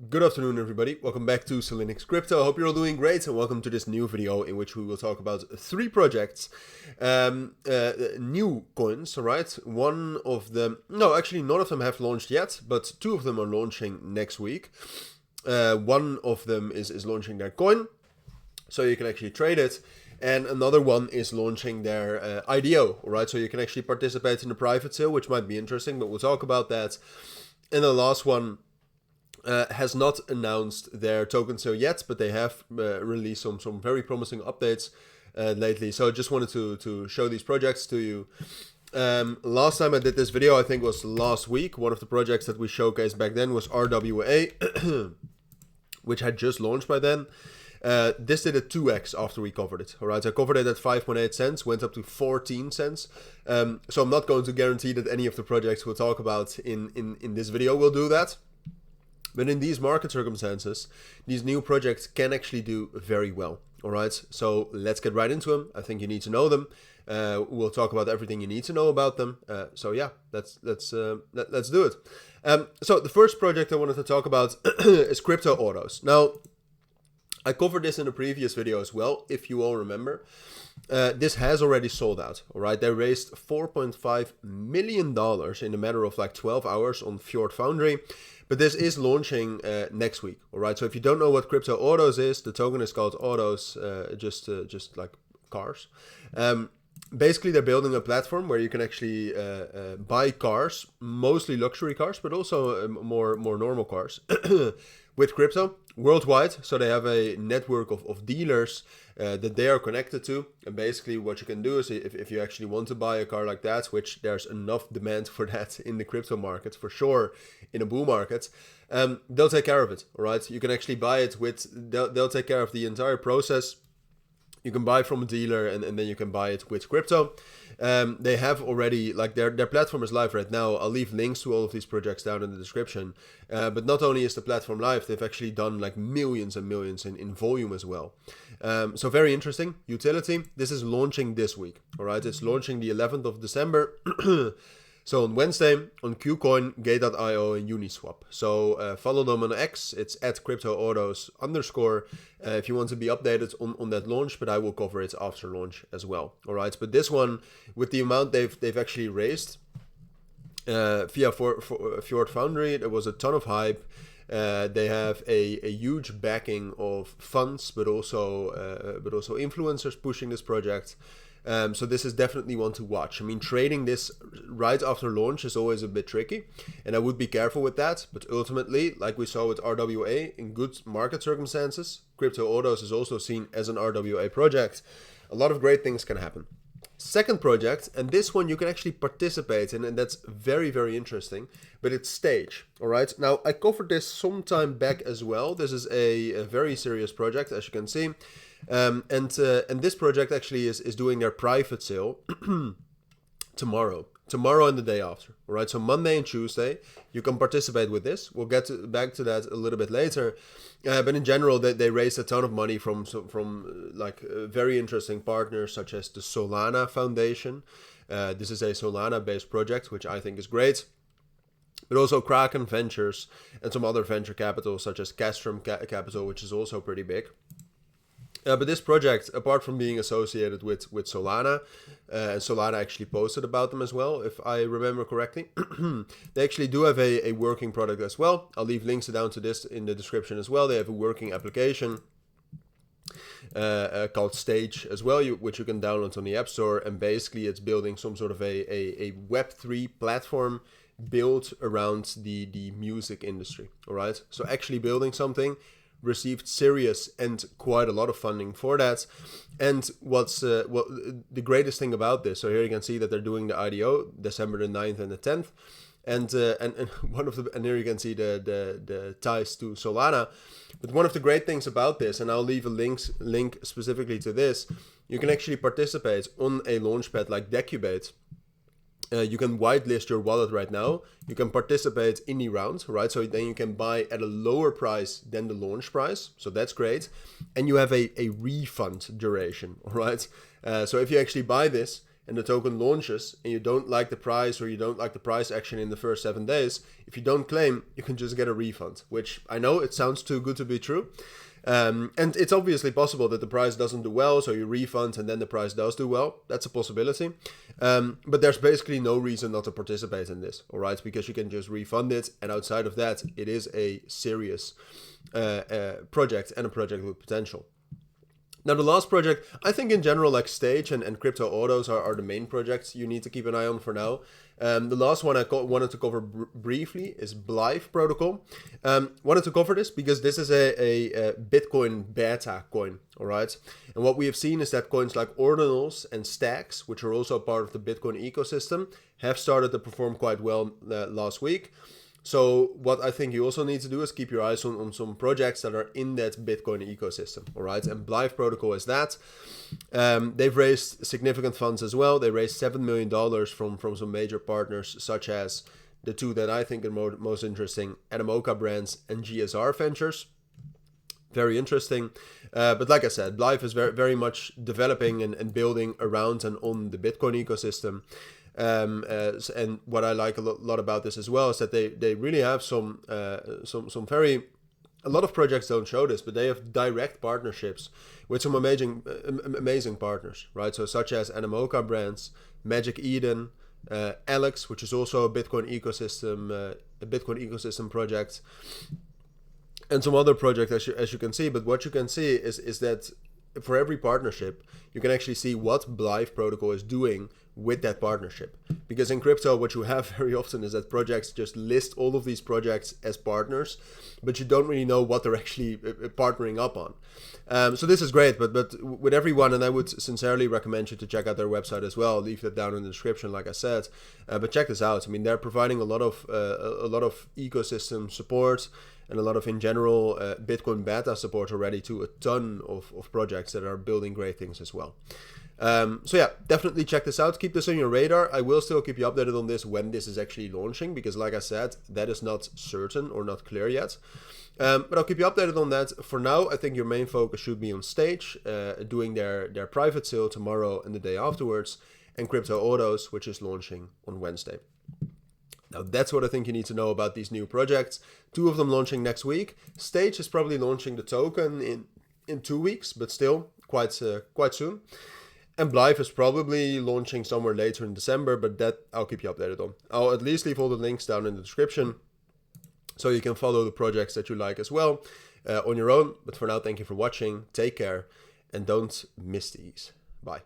Good afternoon, everybody. Welcome back to Cilinix Crypto. I hope you're all doing great, and welcome to this new video in which we will talk about three projects, new coins. All right, one of them, no, actually, none of them have launched yet, but two of them are launching next week. One of them is launching their coin, so you can actually trade it. And another one is launching their IDO, all right? So you can actually participate in the private sale, which might be interesting, but we'll talk about that. And the last one has not announced their token sale yet, but they have released some very promising updates lately. So I just wanted to show these projects to you. Last time I did this video, I think was last week. One of the projects that we showcased back then was RWA, which had just launched by then. This did a 2x after we covered it. All right, I covered it at 5.8 cents, went up to 14 cents. So I'm not going to guarantee that any of the projects we'll talk about in this video will do that. But in these market circumstances, these new projects can actually do very well. All right, so let's get right into them. I think you need to know them. We'll talk about everything you need to know about them. So yeah, let's do it. So the first project I wanted to talk about is Crypto Autos. Now, I covered this in a previous video as well, if you all remember. This has already sold out, all right? They raised $4.5 million in a matter of like 12 hours on Fjord Foundry. But this is launching next week, all right? So if you don't know what Crypto Autos is, the token is called Autos, just like cars. Basically, they're building a platform where you can actually buy cars, mostly luxury cars, but also more normal cars with crypto worldwide. So they have a network of dealers that they are connected to. And basically what you can do is if you actually want to buy a car like that, which there's enough demand for that in the crypto market, for sure, in a bull market, they'll take care of it, all right? You can actually buy it they'll take care of the entire process. You can buy from a dealer and then you can buy it with crypto. They have already, like their platform is live right now. I'll leave links to all of these projects down in the description. But not only is the platform live, they've actually done like millions and millions in volume as well. So very interesting utility. This is launching this week. All right, it's launching the 11th of December. So on Wednesday, on KuCoin, Gate.io, and Uniswap. So follow them on X. It's @CryptoAutos_. If you want to be updated on that launch, but I will cover it after launch as well. All right, but this one, with the amount they've actually raised via Fjord Foundry, there was a ton of hype. They have a huge backing of funds, but also influencers pushing this project. So this is definitely one to watch. I mean, trading this right after launch is always a bit tricky, and I would be careful with that. But ultimately, like we saw with RWA, in good market circumstances, Crypto Autos is also seen as an RWA project. A lot of great things can happen. Second project, and this one you can actually participate in, and that's very, very interesting, but it's Stage. All right, now I covered this some time back as well. This is a very serious project, as you can see. And this project actually is doing their private sale tomorrow and the day after. All right, so Monday and Tuesday you can participate with this. We'll get back to that a little bit later. But in general, they raised a ton of money from very interesting partners such as the Solana Foundation. This is a Solana-based project, which I think is great. But also Kraken Ventures and some other venture capital such as Castrum Capital, which is also pretty big. But this project, apart from being associated with Solana, Solana actually posted about them as well, if I remember correctly. They actually do have a working product as well. I'll leave links down to this in the description as well. They have a working application called Stage as well, which you can download on the App Store. And basically it's building some sort of a Web3 platform built around the music industry. All right, so actually building something. Received serious and quite a lot of funding for that. And what's the greatest thing about this, so here you can see that they're doing the IDO December the 9th and the 10th, and one of the, and here you can see the ties to Solana. But one of the great things about this, and I'll leave a link specifically to this, you can actually participate on a launchpad like Decubate. You can whitelist your wallet right now. You can participate in the round, right? So then you can buy at a lower price than the launch price. So that's great. And you have a refund duration, all right? So if you actually buy this, and the token launches and you don't like the price, or you don't like the price action in the first 7 days, if you don't claim, you can just get a refund, which I know it sounds too good to be true. And it's obviously possible that the price doesn't do well, so you refund and then the price does do well. That's a possibility. But there's basically no reason not to participate in this, all right? Because you can just refund it, and outside of that, it is a serious project, and a project with potential. Now, the last project, I think in general, like Stage and Crypto Autos are the main projects you need to keep an eye on for now. The last one I wanted to cover briefly is Blythe protocol. Wanted to cover this because this is a Bitcoin beta coin, all right? And what we have seen is that coins like Ordinals and Stacks, which are also part of the Bitcoin ecosystem, have started to perform quite well last week. So what I think you also need to do is keep your eyes on some projects that are in that Bitcoin ecosystem, all right? And Blythe protocol is that. They've raised significant funds as well. They raised $7 million from some major partners, such as the two that I think are most interesting, Animoca Brands and GSR Ventures. Very interesting. But like I said, Blythe is very, very much developing and building around and on the Bitcoin ecosystem. And what I like a lot about this as well is that they really have some very, a lot of projects don't show this, but they have direct partnerships with some amazing partners, right? So such as Animoca Brands, Magic Eden, Alex, which is also a Bitcoin ecosystem project, and some other projects as you can see. But what you can see is that for every partnership, you can actually see what Blythe protocol is doing with that partnership. Because in crypto, what you have very often is that projects just list all of these projects as partners, but you don't really know what they're actually partnering up on. So this is great, but with everyone, and I would sincerely recommend you to check out their website as well. I'll leave that down in the description, like I said. But check this out. I mean, they're providing a lot of ecosystem support and a lot of, in general, Bitcoin beta support already to a ton of projects that are building great things as well. So yeah, definitely check this out. Keep this on your radar. I will still keep you updated on this when this is actually launching, because like I said, that is not certain or not clear yet. But I'll keep you updated on that. For now, I think your main focus should be on Stage, doing their private sale tomorrow and the day afterwards, and Crypto Autos, which is launching on Wednesday. Now, that's what I think you need to know about these new projects. 2 of them launching next week. Stage is probably launching the token in 2 weeks, but still quite soon. And Blythe is probably launching somewhere later in December, but that I'll keep you updated on. I'll at least leave all the links down in the description so you can follow the projects that you like as well on your own. But for now, thank you for watching. Take care and don't miss these. Bye.